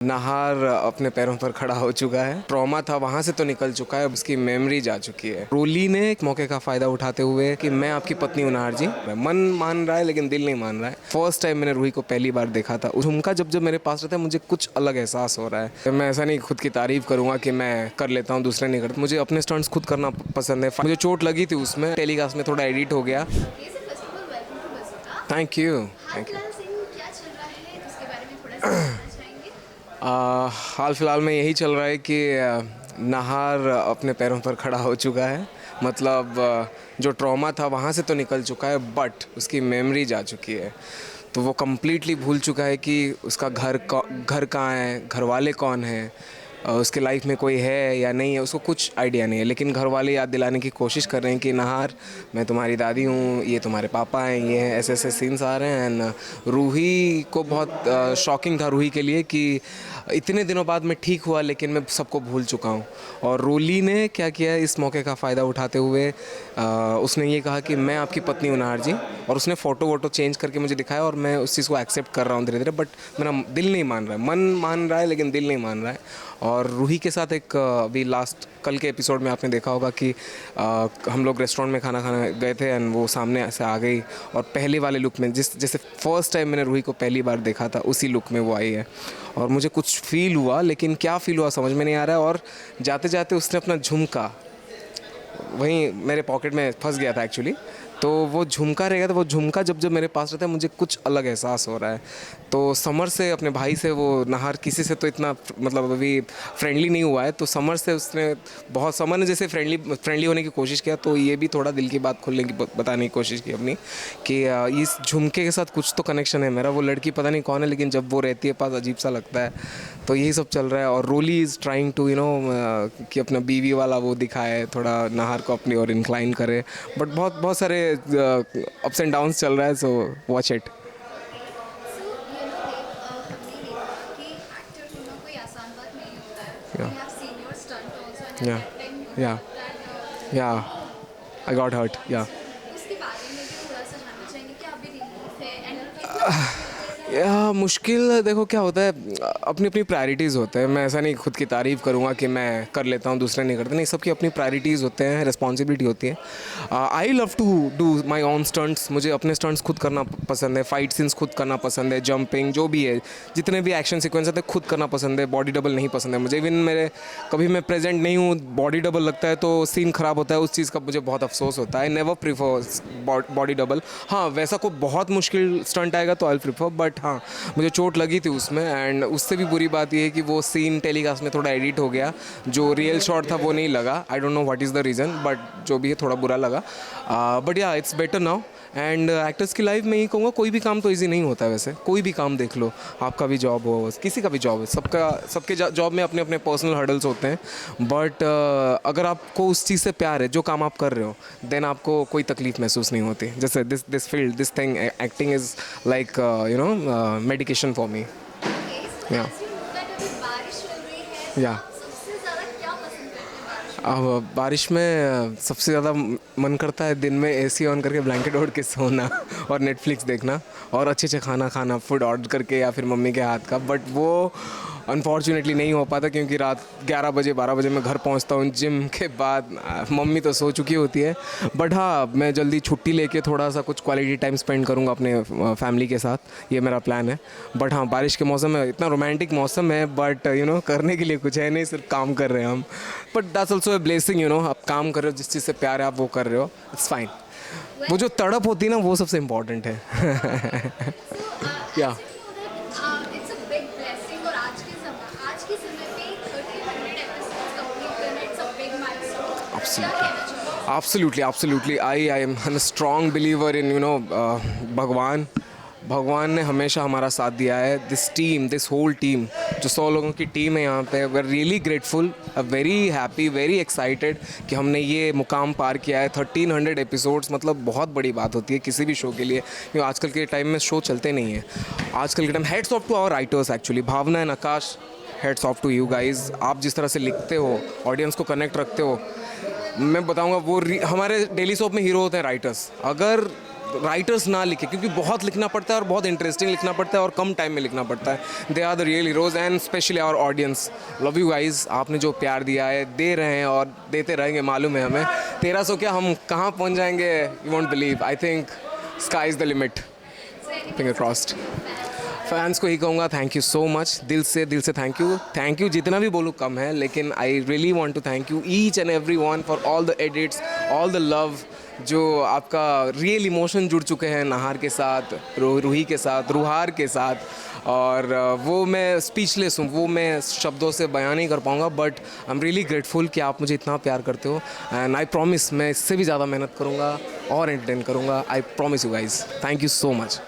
नाहार अपने पैरों पर खड़ा हो चुका है। ट्रॉमा था वहाँ से तो निकल चुका है, अब उसकी मेमोरी जा चुकी है। रोली ने एक मौके का फ़ायदा उठाते हुए कि मैं आपकी पत्नी हूँ नाहार जी, मन मान रहा है लेकिन दिल नहीं मान रहा है। फर्स्ट टाइम मैंने रूही को पहली बार देखा था, झुमका जब जब मेरे पास रहता है मुझे कुछ अलग एहसास हो रहा है। मैं ऐसा नहीं खुद की तारीफ़ करूँगा कि मैं कर लेता हूँ, दूसरे नहीं करते। मुझे अपने स्टंट्स खुद करना पसंद है। मुझे चोट लगी थी उसमें, टेलीकास्ट में थोड़ा एडिट हो गया। Thank you thank you. हाल फिलहाल में यही चल रहा है कि नाहार अपने पैरों पर खड़ा हो चुका है। मतलब जो ट्रॉमा था वहाँ से तो निकल चुका है, बट उसकी मेमोरी जा चुकी है। तो वो कम्प्लीटली भूल चुका है कि उसका घर कहाँ है, घर वाले कौन हैं, उसके लाइफ में कोई है या नहीं है, उसको कुछ आइडिया नहीं है। लेकिन घर वाले याद दिलाने की कोशिश कर रहे हैं कि नाहार मैं तुम्हारी दादी हूँ, ये तुम्हारे पापा हैं, ये हैं, ऐसे ऐसे सीन्स आ रहे हैं। एंड रूही को बहुत शॉकिंग था रूही के लिए कि इतने दिनों बाद मैं ठीक हुआ लेकिन मैं सबको भूल चुका हूँ। और रोली ने क्या किया इस मौके का फ़ायदा उठाते हुए, उसने ये कहा कि मैं आपकी पत्नी हूँ नाहार जी, और उसने फ़ोटो वोटो चेंज करके मुझे दिखाया और मैं उस चीज़ को एक्सेप्ट कर रहा हूँ धीरे धीरे। बट मेरा दिल नहीं मान रहा है, मन मान रहा है लेकिन दिल नहीं मान रहा है। और रूही के साथ एक अभी लास्ट कल के एपिसोड में आपने देखा होगा कि हम लोग रेस्टोरेंट में खाना खाने गए थे एंड वो सामने से आ गई और पहले वाले लुक में जैसे फर्स्ट टाइम मैंने रूही को पहली बार देखा था उसी लुक में वो आई है। और मुझे कुछ फील हुआ, लेकिन क्या फील हुआ समझ में नहीं आ रहा है। और जाते जाते उसने अपना झुमका वहीं मेरे पॉकेट में फंस गया था एक्चुअली, तो वो झुमका रह गया था। वो झुमका जब जब मेरे पास रहता है मुझे कुछ अलग एहसास हो रहा है। तो समर से अपने भाई से वो नाहार किसी से तो इतना मतलब अभी फ्रेंडली नहीं हुआ है, तो समर से उसने बहुत, समर ने जैसे फ्रेंडली होने की कोशिश किया, तो ये भी थोड़ा दिल की बात खोलने की बताने की कोशिश की अपनी कि इस झुमके के साथ कुछ तो कनेक्शन है मेरा। वो लड़की पता नहीं कौन है लेकिन जब वो रहती है पास अजीब सा लगता है। तो यही सब चल रहा है। और रोली इज़ ट्राइंग टू कि अपना बीवी वाला वो दिखाए, थोड़ा नाहार को अपनी ओर इंक्लाइन करे। बट बहुत बहुत सारे अप्स एंड डाउन्स चल रहा है, so watch it. Yeah, yeah, yeah. I got hurt. Yeah. या मुश्किल देखो क्या होता है, अपनी अपनी प्रायोरिटीज़ होते हैं। मैं ऐसा नहीं खुद की तारीफ़ करूँगा कि मैं कर लेता हूँ, दूसरे नहीं करते। नहीं, सबकी अपनी प्रायोरिटीज़ होते हैं, रिस्पॉन्सिबिलिटी होती है। I love to do my own stunts. मुझे अपने स्टंट्स खुद करना पसंद है, फाइट सीन्स खुद करना पसंद है, जंपिंग जो भी है, जितने भी एक्शन सीक्वेंस है खुद करना पसंद है। बॉडी डबल नहीं पसंद है मुझे। इवन मेरे कभी मैं प्रेजेंट नहीं हूँ, बॉडी डबल लगता है तो सीन ख़राब होता है, उस चीज़ का मुझे बहुत अफसोस होता है। I never prefer body double. हाँ, वैसा कोई बहुत मुश्किल स्टंट आएगा तो आई प्रीफर, बट हाँ मुझे चोट लगी थी उसमें। एंड उससे भी बुरी बात यह है कि वो सीन टेलीकास्ट में थोड़ा एडिट हो गया, जो रियल शॉट था वो नहीं लगा। I don't know what is the reason, but जो भी है थोड़ा बुरा लगा। बट या it's better now. And actors की लाइफ में यही कहूँगा, कोई भी काम तो ईजी नहीं होता है। वैसे कोई भी काम देख लो, आपका भी जॉब हो, किसी का भी जॉब है, सबके जॉब में अपने अपने पर्सनल हर्डल्स होते हैं। बट अगर आपको उस चीज़ से प्यार है, जो काम आप कर रहे हो, देन आपको कोई तकलीफ महसूस नहीं होती। जैसे this field, this thing, acting is like medication for me. या या अब बारिश में सबसे ज़्यादा मन करता है दिन में एसी ऑन करके ब्लैंकेट ओढ़ के सोना और नेटफ्लिक्स देखना और अच्छे अच्छे खाना खाना, फूड ऑर्डर करके या फिर मम्मी के हाथ का। बट वो अनफॉर्चुनेटली नहीं हो पाता क्योंकि रात 11 बजे 12 बजे मैं घर पहुंचता हूं जिम के बाद। मम्मी तो सो चुकी होती है। बट हाँ, मैं जल्दी छुट्टी लेके थोड़ा सा कुछ क्वालिटी टाइम स्पेंड करूंगा अपने फैमिली के साथ, ये मेरा प्लान है। बट हाँ, बारिश के मौसम में इतना रोमांटिक मौसम है, बट करने के लिए कुछ है नहीं, सिर्फ काम कर रहे हैं हम। But that's also a blessing, आप काम कर रहे हो, जिस चीज़ से प्यार है आप वो कर रहे हो, इट्स फाइन। वो जो तड़प होती है ना, वो सबसे इम्पॉर्टेंट है। या Absolutely. I am a strong believer in भगवान ने हमेशा हमारा साथ दिया है। दिस होल टीम, जो 100 लोगों की टीम है यहाँ पे, we are really grateful, very happy, very excited कि हमने ये मुकाम पार किया है। 1300 एपिसोड्स मतलब बहुत बड़ी बात होती है किसी भी शो के लिए, क्योंकि आजकल के टाइम में शो चलते नहीं हैं। आजकल के time heads off to our writers actually, Bhavna and Aakash, heads off to you guys. आप जिस तरह से लिखते हो, ऑडियंस को कनेक्ट रखते हो, मैं बताऊंगा वो हमारे डेली सोप में हीरो होते हैं राइटर्स। अगर राइटर्स ना लिखे, क्योंकि बहुत लिखना पड़ता है और बहुत इंटरेस्टिंग लिखना पड़ता है और कम टाइम में लिखना पड़ता है. They are the real heroes and specially our audience. Love you guys. आपने जो प्यार दिया है, दे रहे हैं और देते रहेंगे, मालूम है हमें. 1300 क्या, हम कहाँ पहुँच जाएंगे, you won't believe. I think sky is the limit. Finger crossed. Fans को ही कहूँगा थैंक यू सो मच, दिल से थैंक यू. जितना भी बोलूँ कम है, लेकिन I really want to thank you each and every one for all the edits, all the love. जो आपका रियल इमोशन जुड़ चुके हैं नाहार के साथ, रूही के साथ, रूहार के साथ, और वो मैं स्पीचलेस हूँ, वो मैं शब्दों से बयान नहीं कर पाऊँगा. But I am really grateful कि आप मुझे इतना प्यार करते हो. एंड आई प्रॉमिस मैं इससे भी ज़्यादा मेहनत करूँगा और एंटरटेन करूँगा. I promise you guys. Thank you so much.